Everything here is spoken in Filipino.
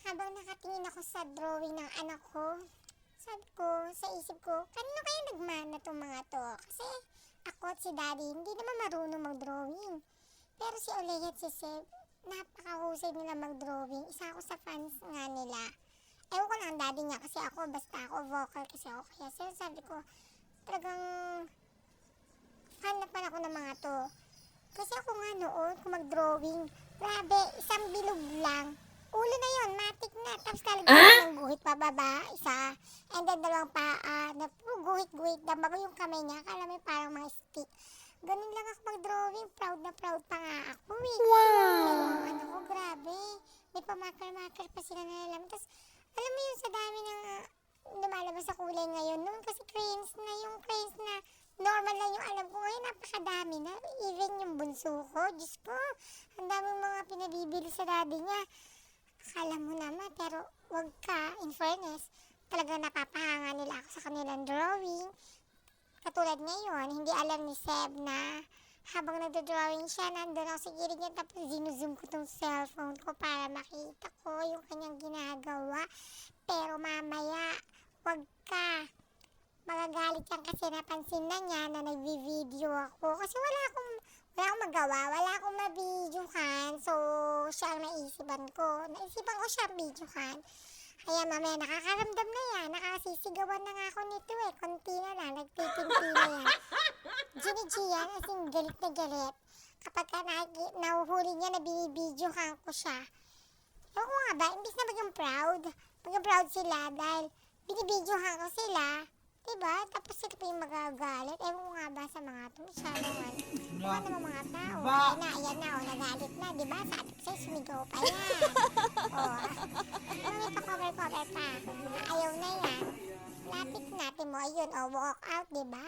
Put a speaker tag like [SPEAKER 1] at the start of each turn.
[SPEAKER 1] Habang nakatingin ako sa drawing ng anak ko, sabi ko, sa isip ko, kanino kaya nagmana tong mga to? Kasi ako at si Daddy, hindi naman marunong mag-drawing. Pero si Olea at si Seb, napakahusay nila mag-drawing. Isa ako sa fans nga nila. Ewan ko lang ang daddy niya kasi ako, basta ako vocal kasi ako. Kaya sabi ko, talagang fan na fan ako ng mga to. Kasi ako nga noon, kung mag-drawing, grabe, isang bilog lang. Ulo na yun, matik na. Tapos talagang ng guhit pababa, isa. And then dalawang paa, na puro guhit-guhit. Dambago yung kamay niya, akala mo parang mga stick. Ganun lang ako mag-drawing, proud na proud pa nga ako eh. Pero ano ko, grabe. May pamakar-makar pa sila na alam. Tapos, alam mo yun sa dami ng lumalabas sa kulay ngayon. Noon kasi cranes na yung cranes na normal lang yung alam ko. Ngayon napakadami na. Even yung bunso ko, Diyos ko, ang daming mga pinabibili sa daddy niya. Akala mo naman, pero wag ka, in fairness, talaga napapahanga nila ako sa kanilang drawing. Katulad ngayon, hindi alam ni Seb na habang nagdo-drawing siya, nandun ako sa gilid niya, tapos zinuzoom ko tong cellphone ko para makita ko yung kanyang ginagawa. Pero mamaya, wag ka. Magagalit yan kasi napansin na niya na nagvi-video ako. Kasi wala akong magawa, wala akong ma-videohan. So, siya ang naisipan ko. Naisipan ko siya videohan. Kaya mamaya nakakaramdam na yan. Nakasisigawan na nga ako nito eh. Konti na lang, nagpipinti na yan. Gini-G yan, as in galit na galit. Kapag nahuhuli niya na binibidyohan ko siya. Ewan ko nga ba, imbis na maging proud sila dahil binibidyohan ko sila. Diba? Tapos sila pa yung magagalit. Ewan ko nga ba sa mga ito. Masyadong mukha naman mga tao. Ayan na, nagalit na. Diba? Sabi ko sa'yo, sumigaw pa yan. May pa-cover-cover pa. Ayaw na yan. Lapit natin mo. Ayun, walk out, diba?